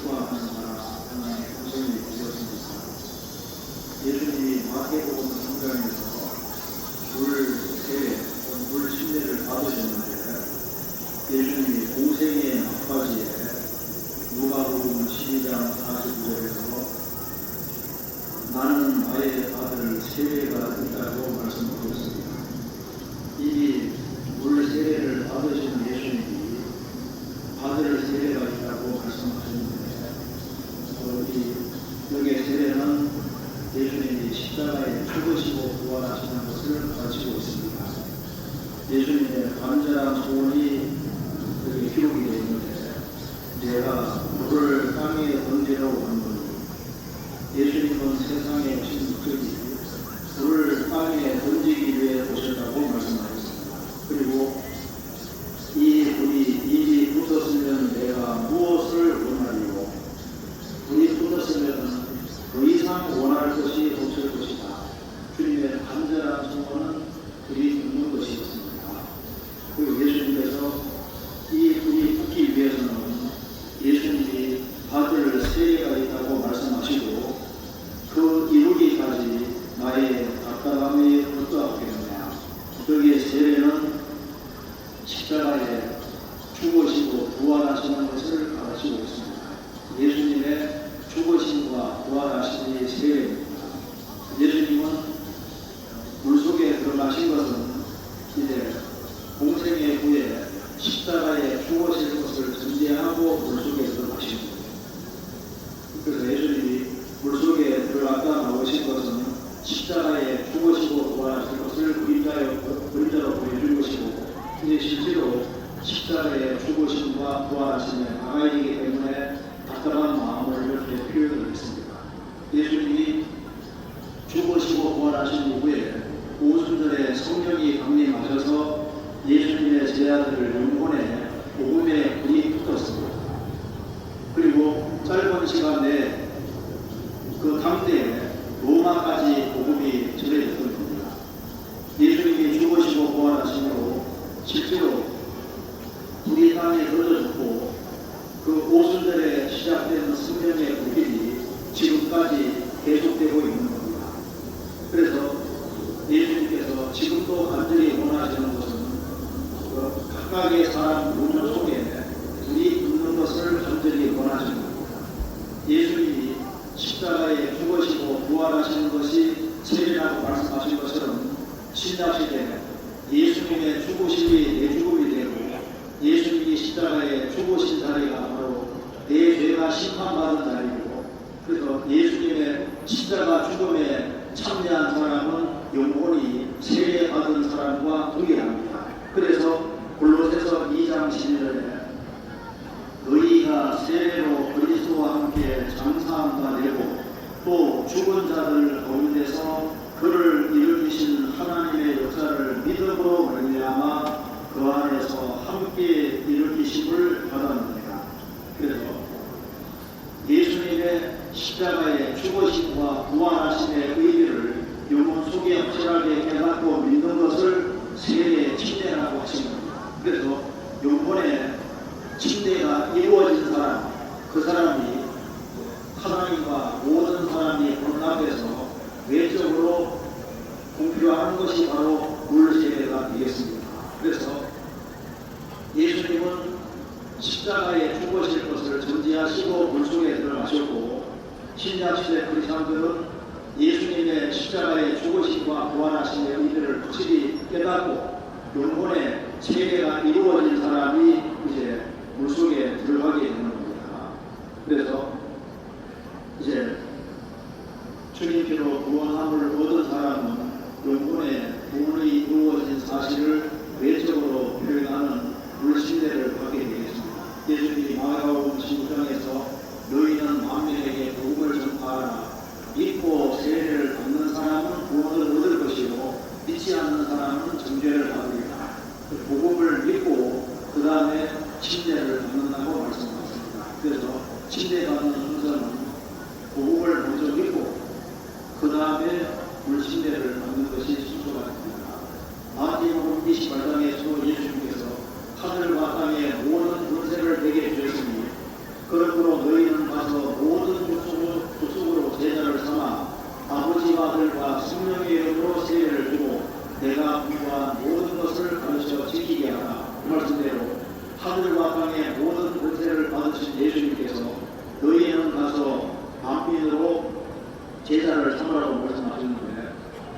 기뻐하는 나라 하나님의 공생이 되었습니다. 예수님이 마태복음 3장에서 물 세례, 물 침례를 받으셨는데 예수님이 공생의 막바지에 누가복음 12장 49절에서 나는 나의 아들 세례가 있다고 말씀하셨습니다. 이미 물 세례를 받으신 예수님이 받을 세례가 있다고 말씀하셨는데 여기의 세례는 예수님이 십자가에 죽으시고 부활하시는 것을 가지고 있습니다. 예수님의 간절한 소원이 여기 기록이 되어 있는데 내가 물을 땅에 던지려고 한 거니 예수님은 세상에 오신 목적이 물을 땅에 던지기 위해 오셨다고 말씀하셨습니다. 그리고 이 물이 이미 굳었으면 내가 무엇을 원하리요? 물이 굳었으면 더 이상 원할 것이 없을 것이다. 주님의 간절한 소원은 불이 붙는 것이었습니다. 그리고 예수님께서 이 불이 붙기 위해서는 예수님이 받을 세례가 있다고 말씀하시고 그 이루기까지 나의 답답함이 어떠하겠느냐. 여기에 세례는 십자가에 죽으시고 부활하시는 것을 가르치고 있습니다. 예수님의 죽으심과 부활하심이 세례입니다. 예수님은 물속에 들어가신 것은 이제 공생의 후에 십자가에 죽으실 것을 전제하고 물속에 들어가신 거예요. 그래서 예수님이 물속에 들어갔다 나오신 것은 십자가에 죽으시고 부활하실 것을 그림자로 보여준 것이고 이제 실제로 십자가에 죽으심과 부활하심에 나가 있기 때문에 답답한 마음을 이렇게 표현했습니다. 예수님이 죽으시고 부활하신 이후에 오순절에 성령이 강림하셔서 예수님의 제자들을 영혼에 복음에 불이 붙었습니다. 그리고 짧은 시간 내에 그 당대에 로마까지 복음이 전해졌던 겁니다. 예수님이 죽으시고 부활하심으로 실제로 불이 땅에 던져졌고 그 오순절에 시작된 성령의 불길이 지금까지 계속되고 있는 겁니다. 그래서 예수님께서 지금도 간절히 원하시는 것은 각각의 사람 문화 속에 불이 붙는 것을 간절히 원하시는 겁니다. 예수님이 십자가에 죽으시고 부활하시는 것이 세례라고 말씀하신 것처럼 신약시대에 예수님의 죽으심이 내 죽음이 되고 예수님이 십자가에 죽으신 자리가 바로 내 죄가 심판받은 자리고 그래서 예수님의 십자가 죽음에 참여한 사람은 영원히 세례받은 사람과 동일합니다. 그래서 골로새서 2장 11절에 너희가 세례로 그리스도와 함께 장사한 바 되고 또 죽은 자들 가운데서 그를 일으키신 하나님의 역사를 믿음으로 말미암아 그 안에서 함께 일으키심을 받았느니라. 그래서 예수님의 십자가의 죽으심과 부활하심의 의미를 영혼 속에 확실하게 깨닫고 믿는 것을 세례의 침례라고 하신 겁니다. 그래서 영혼의 침례가 이루어진 사람, 그 사람이 하나님과 모든 사람이 보는 앞에서 외적으로 공표하는 것이 바로 물세례가 되겠습니다. 그래서 예수님은 십자가에 죽으실 것을 전제하시고 물속에 들어가셨고 신약시대 크리스찬들은 예수님의 십자가에 죽으심과 부활하심의 의미를 확실히 깨닫고 영혼의 세례가 이루어진 사람이 이제 물속에 들어가게 되는 겁니다. 그래서 이제 주님께로 구원함을 얻은 사람은 영혼의 구원이 이루어진 사실을 외적으로 표현하는 물신례를 받게 되겠습니다. 예수님이 마가복음 15장에서 너희는 만민에게 복음을 전파하라. 믿고 세례를 받는 사람은 구원을 얻을 것이고 믿지 않는 사람은 정죄를 받으리라. 복음을 믿고 그 다음에 침례를 받는다고 말씀하셨습니다. 그래서 침례 받는 순서는 복음을 먼저 믿고 그 다음에 물침례를 받는 것이 순서가 됩니다. 마태복음 28장에서 예수님께서 하늘과 땅에 모든 권세를 내게 주셨으니 그러므로 너희는 가서 십자가를 삼으라고 말씀하셨는데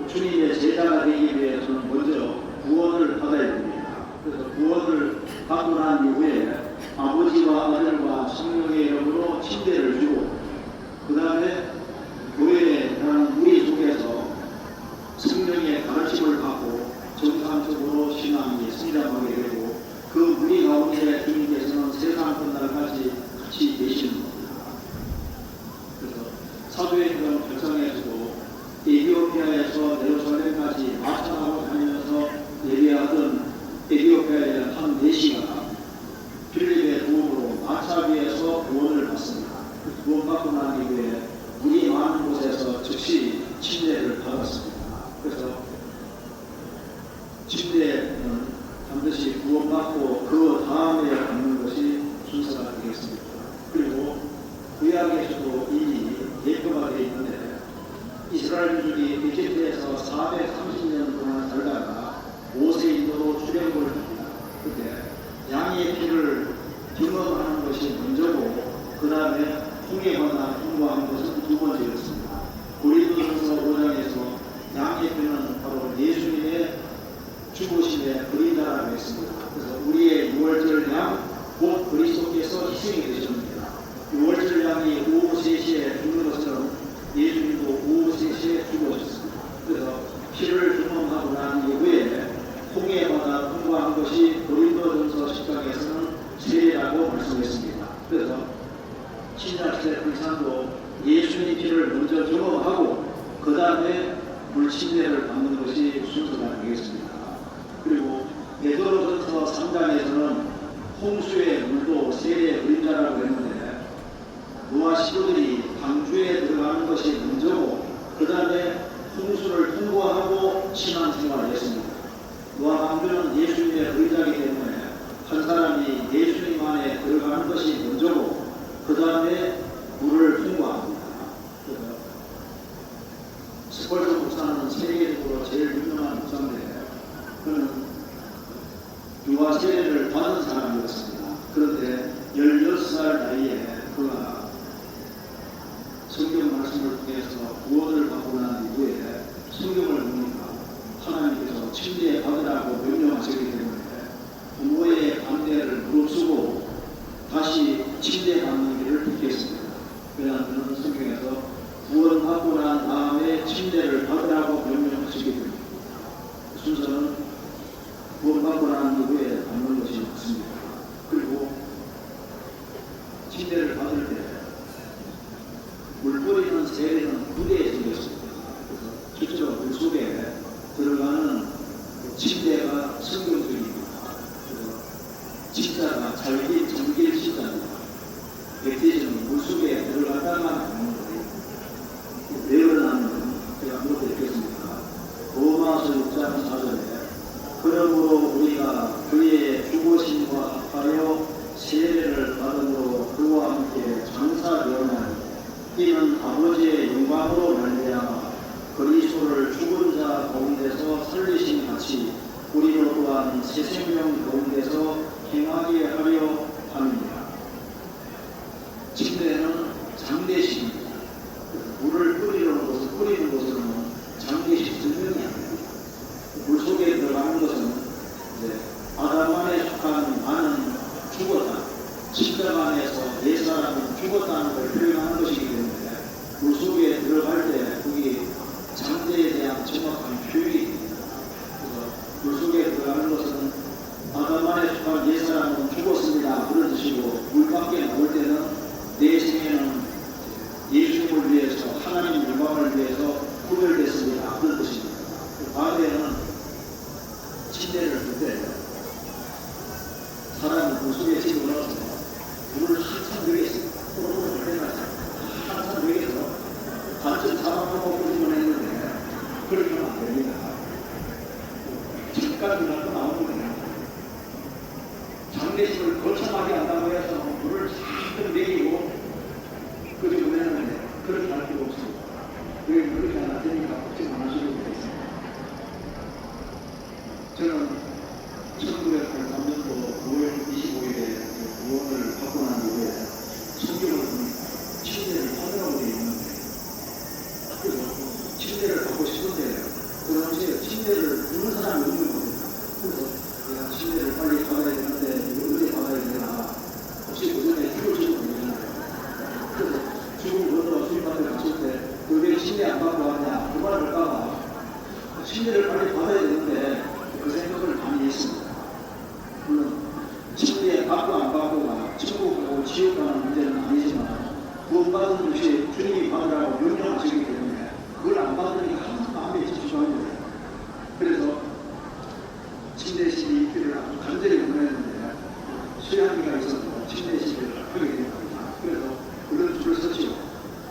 주님의 제자가 되기 위해서는 먼저 구원을 받아야 됩니다. 그래서 구원을 받고 난 이후에 아버지와 아들과 성령의 이름으로 침례를 주고 그 다음에 교회에 대한 우리 속에서 성령의 가르침을 받고 정상적으로 신앙이 성장하게 되고 그 무리 가운데 주님께서는 세상 끝날까지 같이 계시는 겁니다. 그래서 사도행전 8장에서도 에티오피아에서 예루살렘까지 마차 타고 다니면서 예배하던 에티오피아의 한 내시가 필립의 도움으로 마차 위에서 구원을 받습니다. 구원받고 난 이후에 물이 많은 곳에서 즉시 침례를 받았습니다. 그래서 침례는 반드시 구원받고 그 다음에 받는 것이 순서가 되겠습니다. 그리고 구약에서도 이미 예표가 되어 있는데 이스라엘 민족이 이집트에서 430년 동안 살다가 모세인도로 출애굽을 합니다. 그때 양의 피를 경험하는 것이 먼저고 그 다음에 홍해 바다 통과하는 것은 두 번째였습니다. 고린도전서 5장에서 양의 피는 바로 예수님의 죽으심의 그림자라고 했습니다. 그래서 우리의 유월절 양, 곧 그리스도께서 희생이 되셨습니다. 유월절 양이 오후 3시에 죽는 것처럼 예수님도 오후 3시에 죽으셨습니다. 그래서 피를 경험하고 난 이후에 홍해 바다 통과한 것이 고린도전서 10장에서는 세례라고 말씀했습니다. 그래서 신약시대 크리스찬도 예수님 피를 먼저 경험하고 그 다음에 물침례를 받는 것이 순서가 되겠습니다. 그리고 베드로전서 3장에서는 홍수의 물도 세례의 그림자라고 했는데 노아 시부들이 방주에 들어가는 것이 먼저고 그 다음에 홍수를 통과하고 신앙생활을 했습니다. 노아 방주는 예수님의 그림자이기 때문에 한 사람이 예수님 안에 들어가는 것이 먼저고 그 다음에 물을 통과합니다. 스펄전 목사는 세계적으로 제일 유명한 목사인데 그는 유아 세례를 받은 사람이었습니다. 그런데 16살 나이에 그가 성경 말씀을 통해서 구원을 받고 난 이후에 성경을 보니까 하나님께서 침례 받으라고 명령하셨기 때문에 부모의 반대를 무릅쓰고 다시 침례 받는 길을 택했습니다. 왜냐하면 성경에서 구원받고 난 다음에 침례를 받으라고 명령하시기 때문에 순서는 구원받고 난 이후에 받는 것이 맞습니다. 그리고 침례를 받을 때 물 뿌리는 세례는 무대에 생겼습니다. 그래서 실제로 물 속에 들어가는 침례가 성경적입니다. 그래서 진짜가 잠길 진짜입니다. 백제는 물 속에 들어갔다가 나오는 거예요. 왜 그러냐면 제가 한번 읽겠습니다. 로마서 6장 4절에 그러므로 우리가 그의 죽으심과 합하여 세례를 받음으로 그와 함께 장사되었나니 이는 아버지의 영광으로 말미암아 그리스도를 죽은 자 가운데서 살리신 같이 우리로 또한 새 생명 가운데서 행하게 하려 함이니라. 침례는 장대식입니다. 물을 뿌리는 것은 장대식 증명이 아닙니다. 물 속에 들어가는 것은 아담 안에 속한 나는 죽었다. 십자가 안에서 옛사람은 죽었다는 걸 표현하는 것이기 때문에 물 속에 들어갈 때 그게 장대에 대한 정확한 표현입니다. 그래서 물 속에 들어가는 것은 아담 안에 속한 옛사람은 죽었습니다. 그런 뜻이고 물 밖에 나올 때는 내 생에는 예수님을 위해서 하나님 영광을 위해서 구별됐습니다. 그런 뜻입니다. 과거에는 침례를 할 때 사람은 물 속에 집어넣어서 물을 한참 들이겠습니다. 또르르 흘려놨어요. 한참 들이겠어 단전 잡아먹고 끓이면 했는데 그렇게 하면 안 됩니다. 잠깐 들어가고 나오는 거예요. 장례식을 거창하게 한다고 해서 물을 잔뜩 먹이고 끓여보내는데 그렇게 할 필요 없습니다. 왜 그렇게 안 하니까 걱정 안 하시고 있습니다. 죽음 건너가 주님한테 갔을 때 왜 침례 안 받고 왔냐 그 말을 할까봐 침례를 빨리 받아야 되는데 그 생각을 많이 했습니다. 물론 침례 받고 안 받고가 천국하고 지옥 가는 문제는 아니지만 구원받은 것이 주님이 받으라고 명령하시기 때문에 그걸 안 받으니까 항상 마음에 집중하는 거예요. 그래서 침례식이 있기를 아주 간절히 원했는데 수양기가 있어서 침례식을 하게 된 겁니다. 그래서 그런 줄을 섰죠.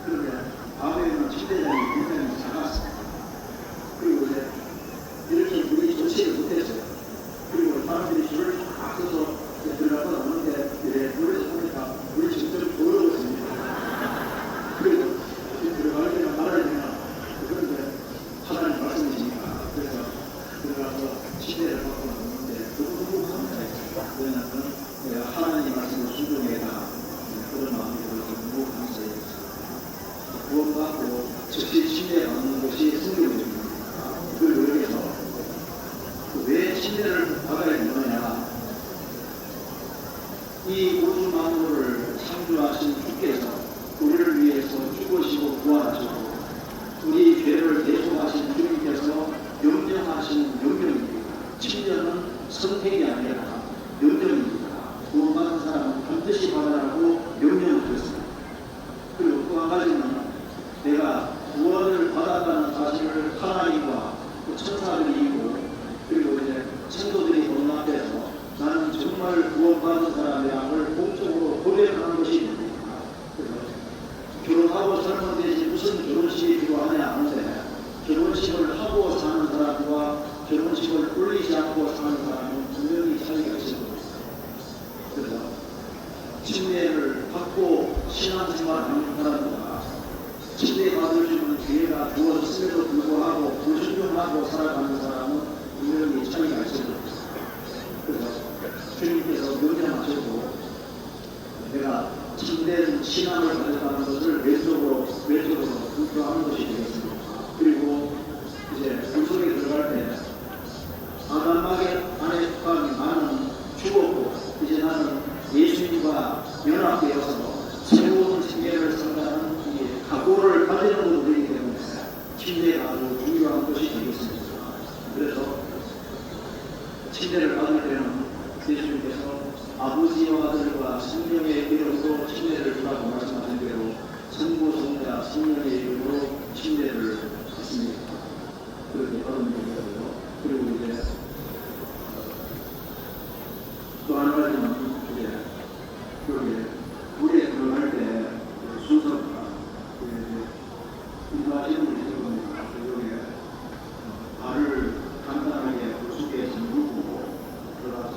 그런데 밤에는 침례장이 굉장히 작았어요. 그리고 이제 이렇게 우리 조치를 못했어요. 그리고 사람들이 줄을 쫙 서서 들어가서 나오는데 물에서 보니까 물이 점점 더러워집니다. 그래서 들어갈 때가 말아야 되나 그런데 하나님 말씀이시니까 그래서 들어가서 침례를 받고 나오는데 너무 감사했어요. 왜냐하면 내가 하나님 말씀을 순종해다 그런 마음이 들어서 너무 감사했어요. 구원받고 즉시 침례 받는 것이 성경입니다. 그걸 여기서 왜 침례를 받아야 되느냐? 이 우주 만물을 창조하신 주께서 우리를 위해서 죽으시고 부활하시고 우리 죄를 대속하신 주님께서 명령하신 명령입니다. 침례는 선택이 아니라 명령입니다. 구원받은 사람은 반드시 받으라고 명령을 드렸습니다. 그리고 또 한 가지는 내가 구원을 받았다는 사실을 하나님과 천사들이 있고 그리고 이제 친구들이 보는 앞에서 나는 정말 구원받은 사람이라는 공적으로 고백하는 것이 됩니다. 그래서 결혼하고 살면 되지 무슨 결혼식이 필요하냐 하는데 결혼식을 하고 사는 사람과 결혼식을 올리지 않고 사는 사람은 분명히 차이가 있을 겁니다. 그래서 침례를 받고 신앙생활하는 사람과 침례 받을 수 있는 기회가 주어졌음에도 불구하고 불순종하고 살아가는 사람은 분명히 차이가 있을 겁니다. 그래서 주님께서 명령하셔도 내가 참된 신앙을 가졌다는 것을 왼쪽으로 불표하는 것이 되겠습니다. 그리고 이제 물속에 들어갈 때 아담마게 안에 속한 나는 죽었고 이제 나는 예수님과 연합되어서 새로운 세계를 살아가는 각오를 가지는 것도 되기 때문에 침례가 아주 중요한 것이 되겠습니다. 그래서 침례를 받을 때는 예수님께서 아버지와 아들과 성령의 이름으로 침례를 주라고 말씀하신 대로 성부, 성자, 성령의 이름으로 침례를 받습니다. 그렇게 받은 거고요. 그리고 이제 또 한 가지는 이제 여기 물에 들어갈 때 순서가 인도하시는 분이 있을 겁니다. 여기 발을 간단하게 물속에 잠그고 들어가서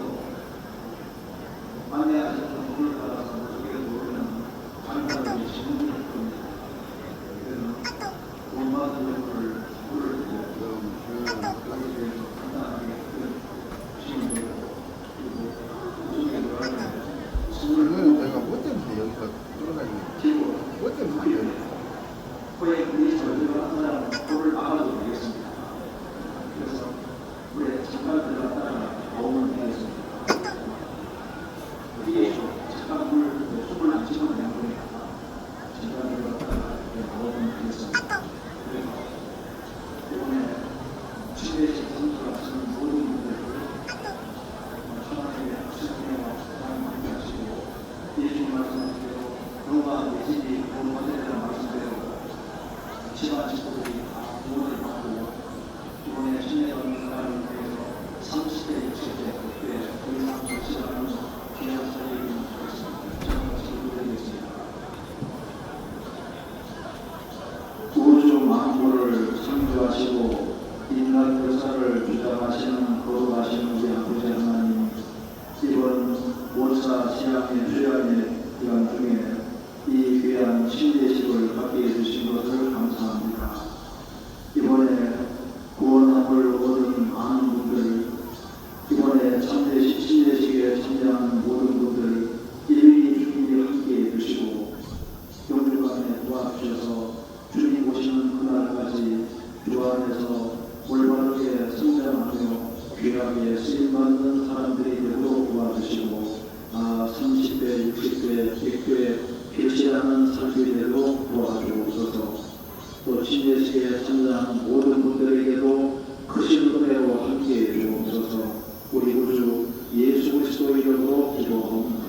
안내하시는 물을 따라서 물속에 들어오면 간단하게 잠그실 겁니다. 그래서 원받은 물을 간단하게 주시면 되고 그리고 물속에 들어갈 때 이거는 내가 뭐 때문에 여기가 들어가니? 뭐 때문에 여기? 코에 물이 들어간 사람은 코를 막아도 되겠습니다. 그래서 물에 잠깐 들어갔다가 나오면 되겠습니다. 이게 잠깐 숨을 안 쉬면 되는 거니까 잠깐 들어갔다가 나오면 되겠습니다. 그래서 이번에 침례식 선수를 하시는 모든 분들을 하나님의 하나님과 많이 하시고 예수님 말씀하시고 너가 내 집이 구원받으리라는 말씀대로 집안 식구들이 다 구원을 받고 이번에 침례 받는 사람을 위해서 30대, 60대 그때 더 이상 절치를 하면서 귀한 자리를 하겠습니다. 저는 기도드리겠습니다. 우주 만물을 창조하시고 인간 역사를 주장하시는 거룩하신 우리 아버지 하나님, 이번 원사 신앙의 휴양의 기간 중에 이 귀한 침례식을 받게 해주신 것을 감사합니다. 이번에 구원함을 얻은 많은 분들, 이번에 침례식에 참여하는 모든 분들 일일이 주님이 함께 해주시고 영주간에 도와주셔서 주님 오시는 그날까지 주 안에서 올바르게 성장하며 귀하게 쓰임받는 사람들이 되도록 도와주시고 30대 않는 삶이 되도록 도와주옵소서. 또 신예식에 참여하는 모든 분들에게도 크신 은혜로 함께해 주옵소서. 우리 구주 예수 그리스도 이름으로 기도하옵나이다.